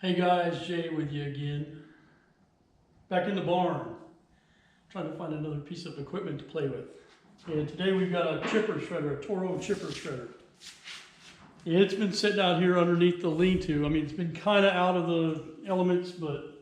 Hey guys, Jay with you again. Back in the barn, trying to find another piece of equipment to play with. And today we've got a chipper shredder, a Toro chipper shredder. And it's been sitting out here underneath the lean-to. I mean, it's been kind of out of the elements, but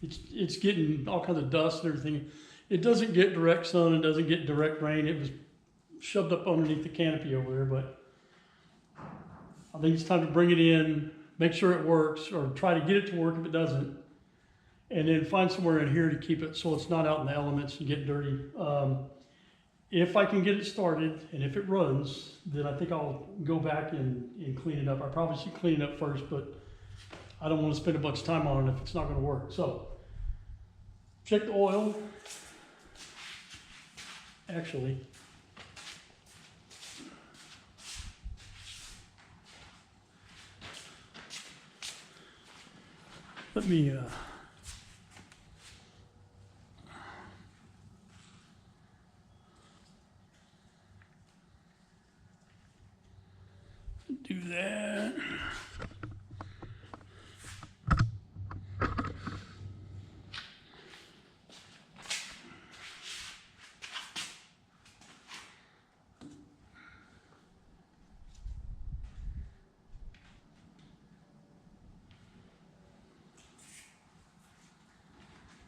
it's getting all kinds of dust and everything. It doesn't get direct sun, it doesn't get direct rain. It was shoved up underneath the canopy over there, but I think it's time to bring it in, make sure it works, or try to get it to work if it doesn't, and then find somewhere in here to keep it so it's not out in the elements and get dirty. If I can get it started, and if it runs, then I think I'll go back and clean it up. I probably should clean it up first, but I don't want to spend a bunch of time on it if it's not going to work. So, check the oil. Actually, let me do that.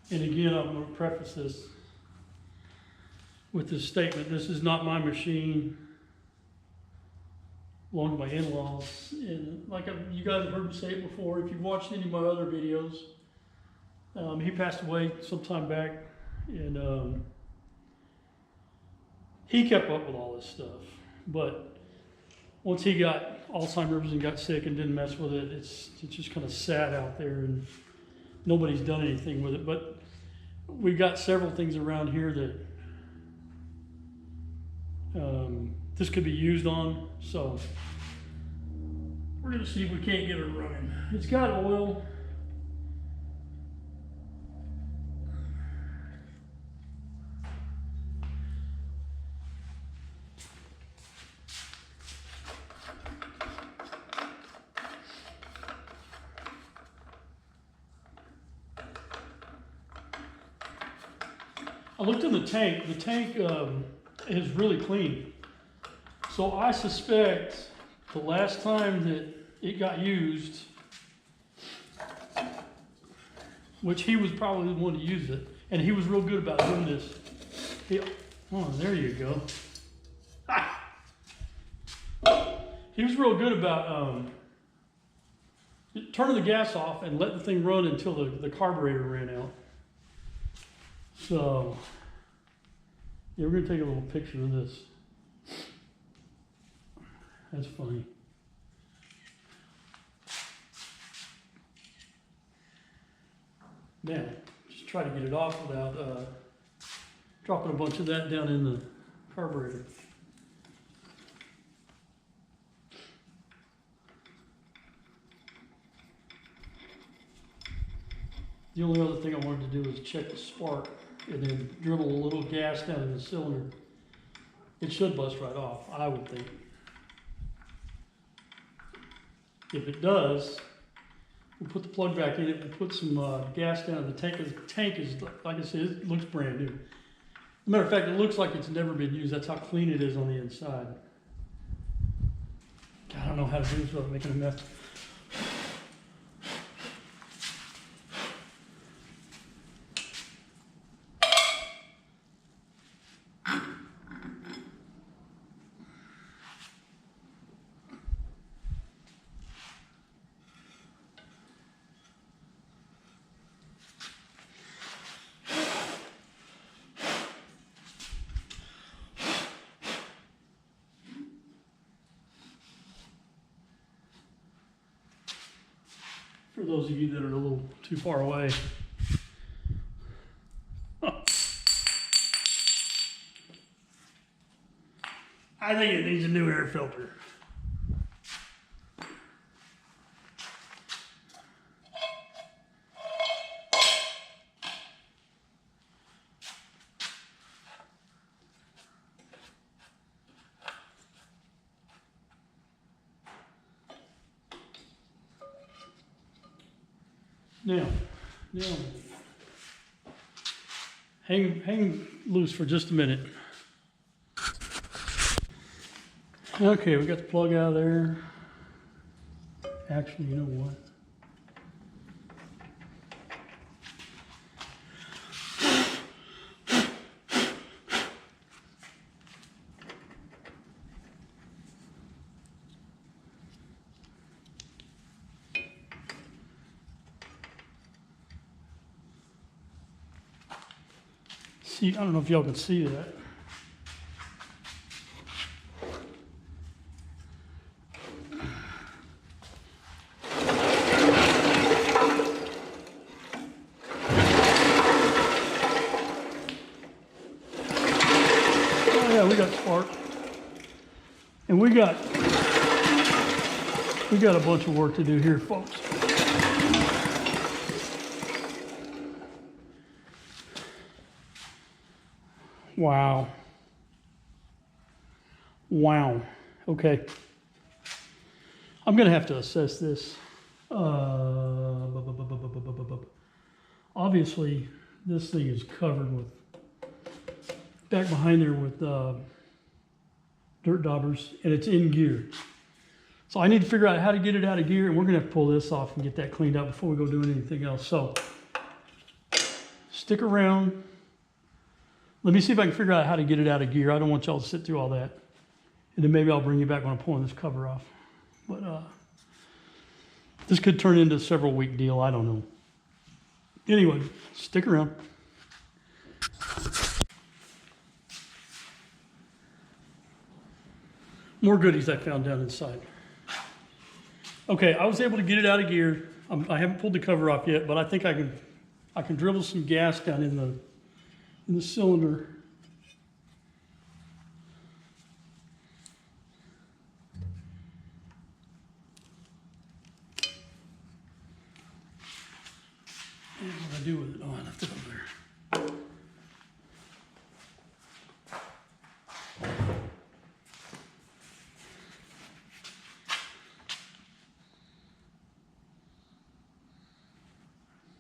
And again, I'm going to preface this with this statement. This is not my machine. Belonged to my in-laws. And like you guys have heard me say it before, if you've watched any of my other videos, he passed away some time back, and he kept up with all this stuff. But once he got Alzheimer's and got sick and didn't mess with it, it's just kind of sat out there, and nobody's done anything with it. But we got several things around here that this could be used on. So we're gonna see if we can't get it running. It's got oil. I looked in the tank. The tank is really clean. So I suspect the last time that it got used, which he was probably the one to use it, and he was real good about doing this. Oh, there you go. He was real good about turning the gas off and letting the thing run until the carburetor ran out. So, yeah, we're going to take a little picture of this. That's funny. Now, just try to get it off without dropping a bunch of that down in the carburetor. The only other thing I wanted to do was check the spark and then dribble a little gas down in the cylinder. It should bust right off, I would think. If it does, we'll put the plug back in it and put some gas down in the tank. The tank is, like I said, it looks brand new. As a matter of fact, it looks like it's never been used. That's how clean it is on the inside. God, I don't know how to do this without making a mess. For those of you that are a little too far away. I think it needs a new air filter. Now, hang loose for just a minute. Okay, we got the plug out of there. Actually, you know what? See, I don't know if y'all can see that. Oh yeah, we got spark. And we got a bunch of work to do here, folks. Wow. Wow. Okay. I'm going to have to assess this. Obviously, this thing is covered with, back behind there with dirt daubers, and it's in gear. So I need to figure out how to get it out of gear, and we're going to have to pull this off and get that cleaned up before we go doing anything else. So stick around. Let me see if I can figure out how to get it out of gear. I don't want y'all to sit through all that. And then maybe I'll bring you back when I'm pulling this cover off. But this could turn into a several week deal. I don't know. Anyway, stick around. More goodies I found down inside. Okay, I was able to get it out of gear. I haven't pulled the cover off yet, but I think I can dribble some gas down in the cylinder. And what do I do with it? Oh, I left it over there.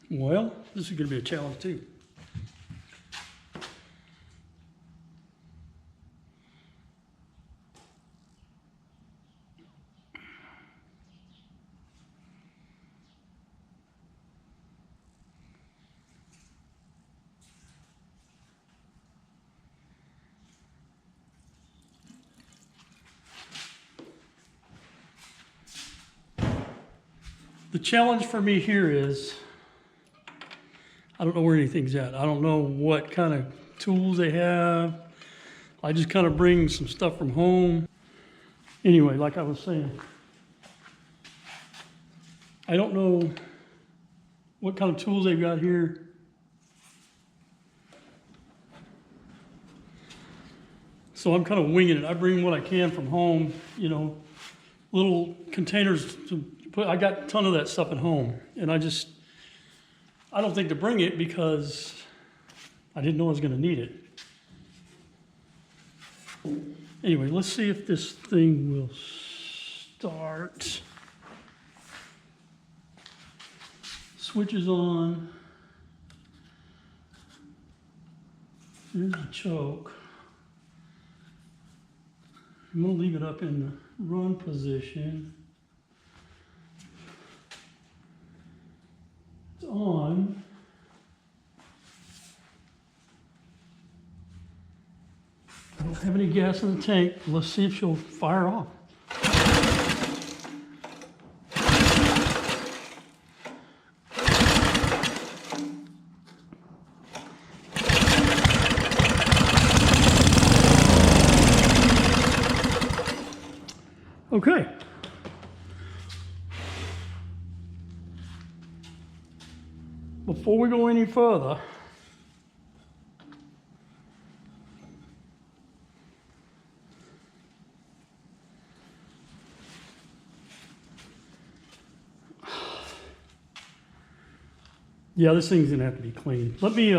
Well, this is going to be a challenge too. The challenge for me here is, I don't know where anything's at. I don't know what kind of tools they have. I just kind of bring some stuff from home. Anyway, like I was saying, I don't know what kind of tools they've got here. So I'm kind of winging it. I bring what I can from home, you know, little containers to put. I got a ton of that stuff at home, and I don't think to bring it because I didn't know I was going to need it. Anyway, let's see if this thing will start. Switch is on. There's the choke. I'm going to leave it up in the run position. It's on. I don't have any gas in the tank. Let's see if she'll fire off. Okay. Before we go any further, yeah, this thing's gonna have to be cleaned. Let me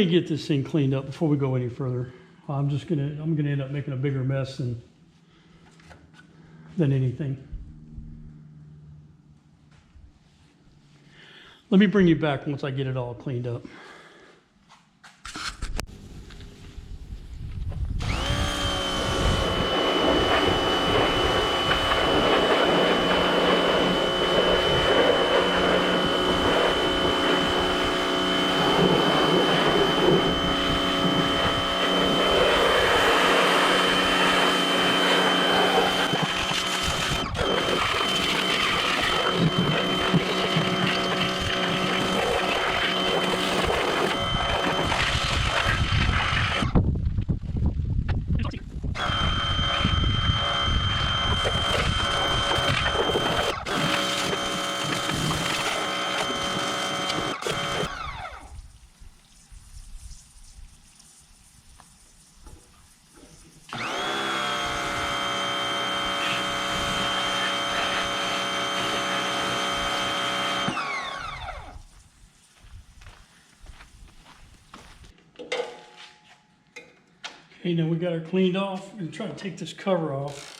get this thing cleaned up before we go any further. I'm gonna end up making a bigger mess than anything. Let me bring you back once I get it all cleaned up. Okay, now we got her cleaned off. We're gonna try to take this cover off.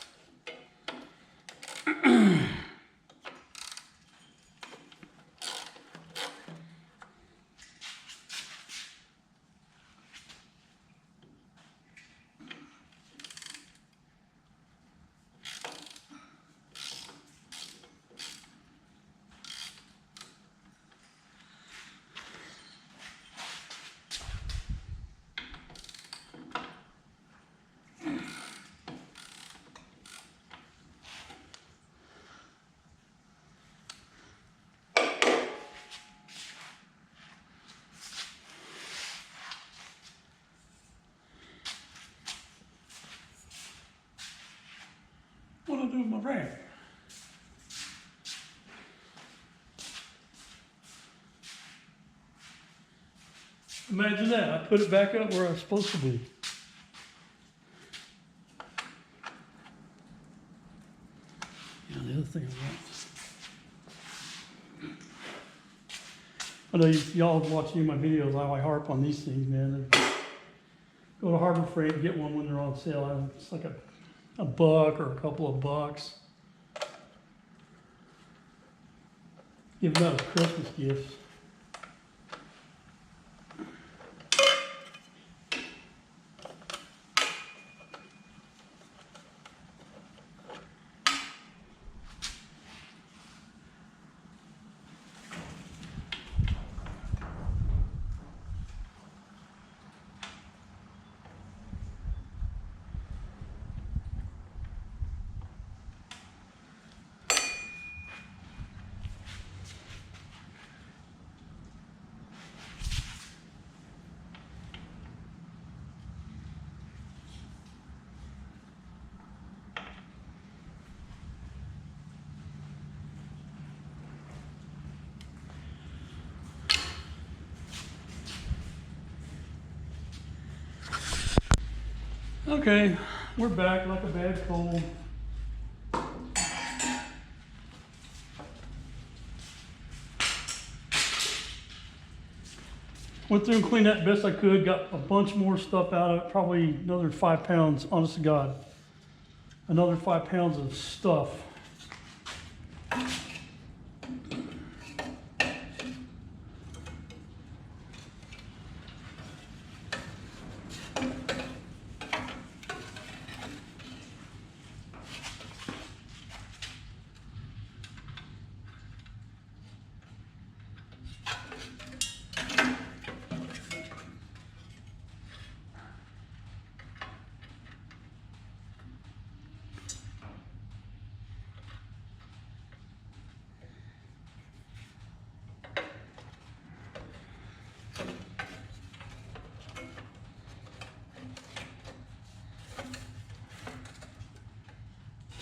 What do I do with my rag? Imagine that, I put it back up where I was supposed to be. Yeah, the other thing I y'all watch any of my videos, how I harp on these things, man. Go to Harbor Freight, get one when they're on sale. It's like a buck or a couple of bucks. Give them out as Christmas gifts. Okay, we're back like a bad cold. Went through and cleaned that best I could, got a bunch more stuff out of it, probably another 5 pounds, honest to God. Another 5 pounds of stuff.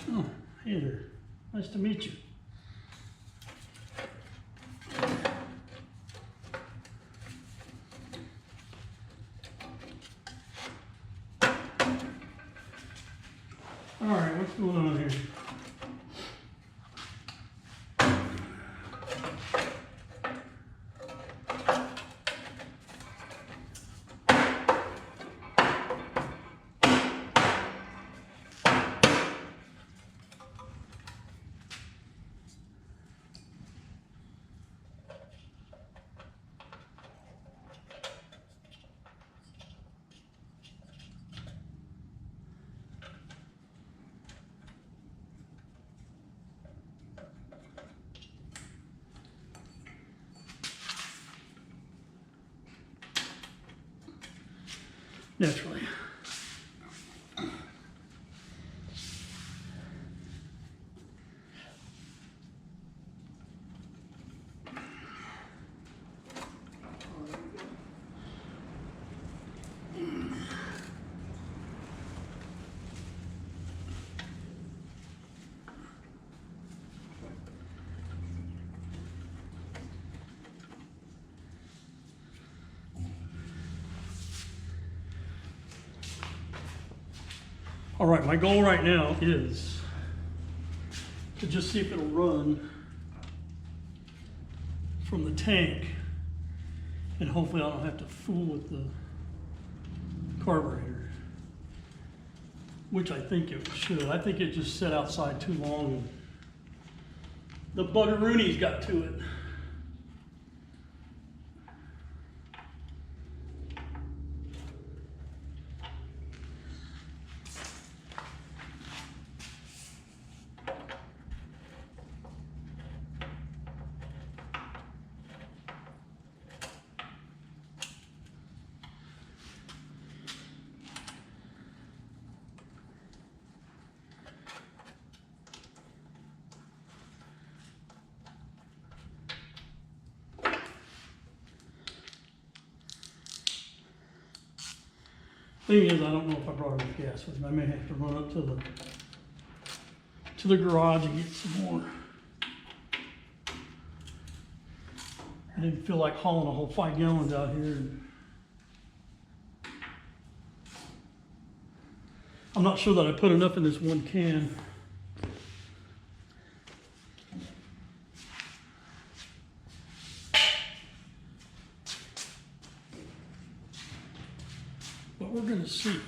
Oh, hey there. Nice to meet you. All right, what's going on here? naturally. All right, my goal right now is to just see if it'll run from the tank, and hopefully I don't have to fool with the carburetor, which I think it should. I think it just sat outside too long and the buggeroonies got to it. Thing is, I don't know if I brought enough gas with me. I may have to run up to the garage and get some more. I didn't feel like hauling a whole 5 gallons out here. I'm not sure that I put enough in this one can. But we're going to see.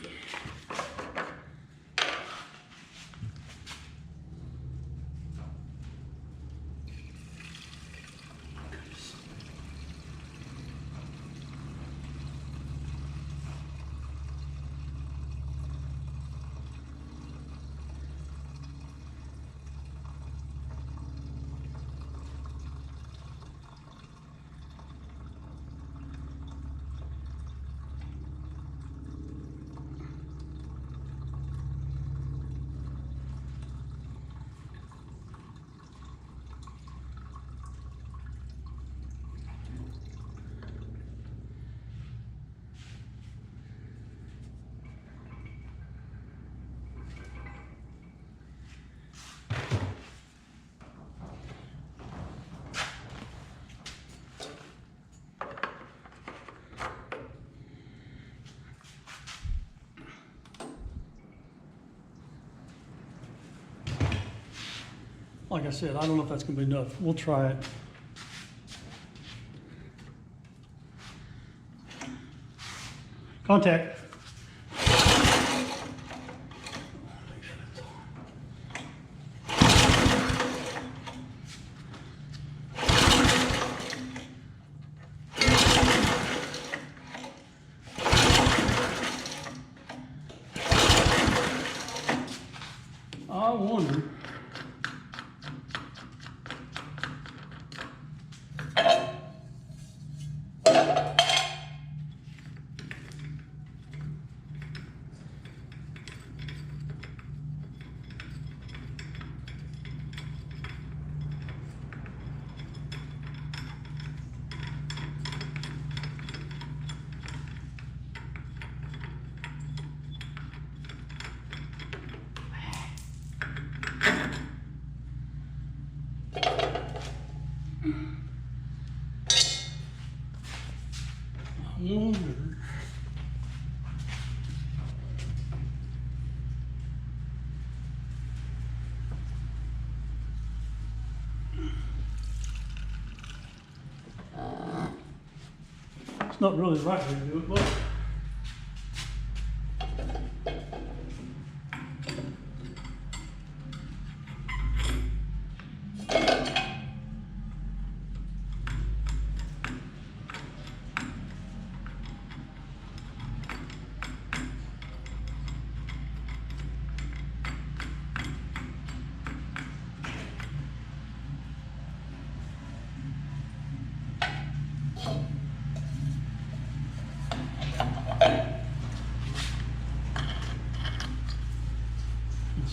Like I said, I don't know if that's going to be enough. We'll try it. Contact. I wonder. Wonder. It's not really the right way to do it, but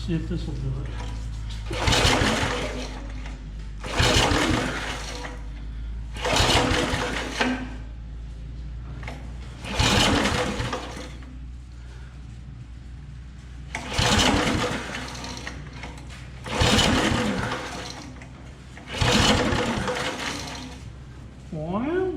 See if this will do it. Wow.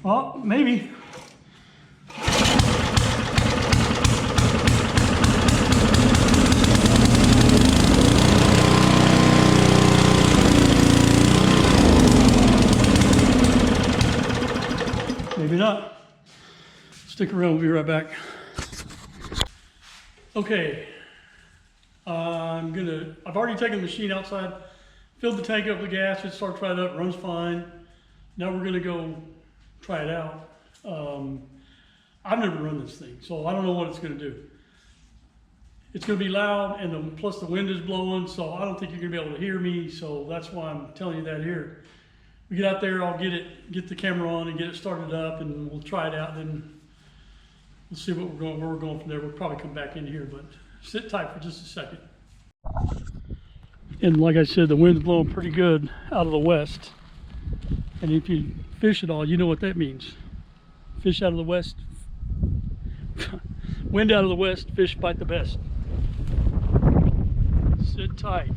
Oh, maybe. Maybe not. Stick around, we'll be right back. Okay. I've already taken the machine outside, filled the tank up with gas, it starts right up, runs fine. Now we're gonna go try it out. I've never run this thing, so I don't know what it's gonna do. It's gonna be loud, and plus the wind is blowing, so I don't think you're gonna be able to hear me, so that's why I'm telling you that here. We get out there, I'll get the camera on and get it started up, and we'll try it out, then we'll see where we're going from there. We'll probably come back in here, but sit tight for just a second. And like I said, the wind's blowing pretty good out of the west. And if you fish at all, you know what that means. Fish out of the west, wind out of the west, fish bite the best. Sit tight.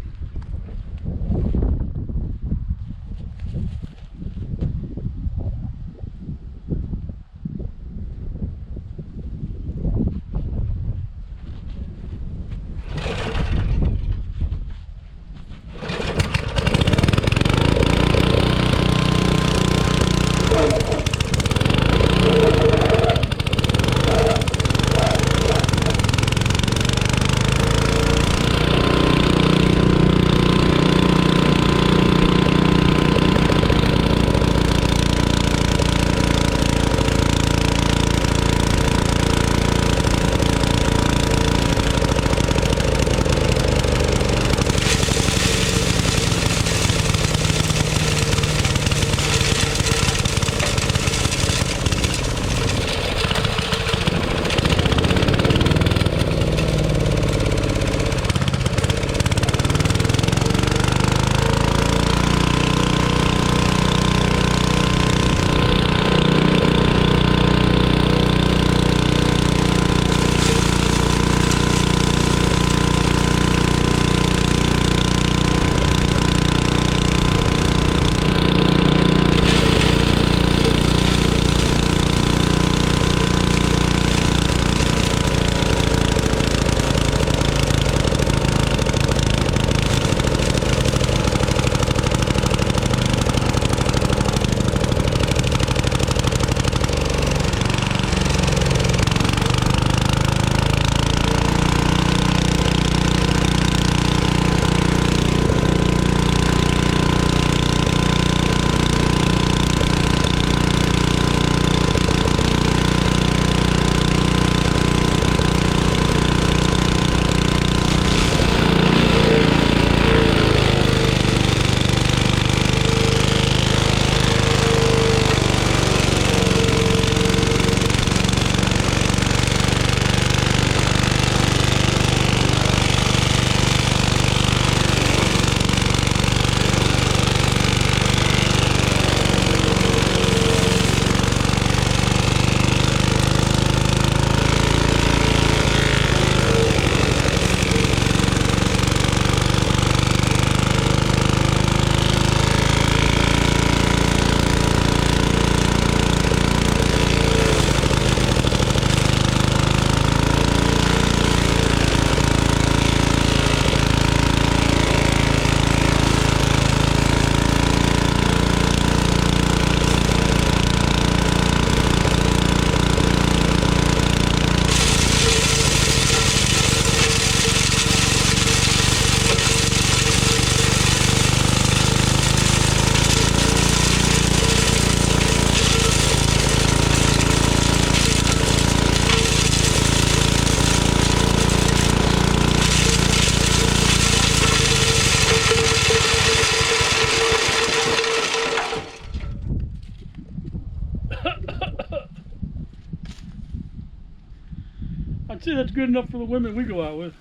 I'd say that's good enough for the women we go out with.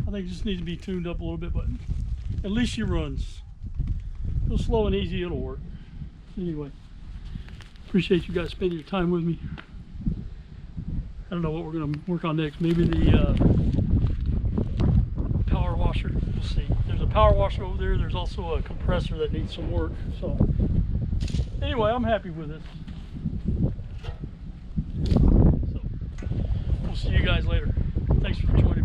I think it just needs to be tuned up a little bit, but at least she runs. Real slow and easy, it'll work. Anyway, appreciate you guys spending your time with me. I don't know what we're going to work on next. Maybe the power washer. We'll see. There's a power washer over there. There's also a compressor that needs some work. So anyway, I'm happy with it. So we'll see you guys later. Thanks for joining.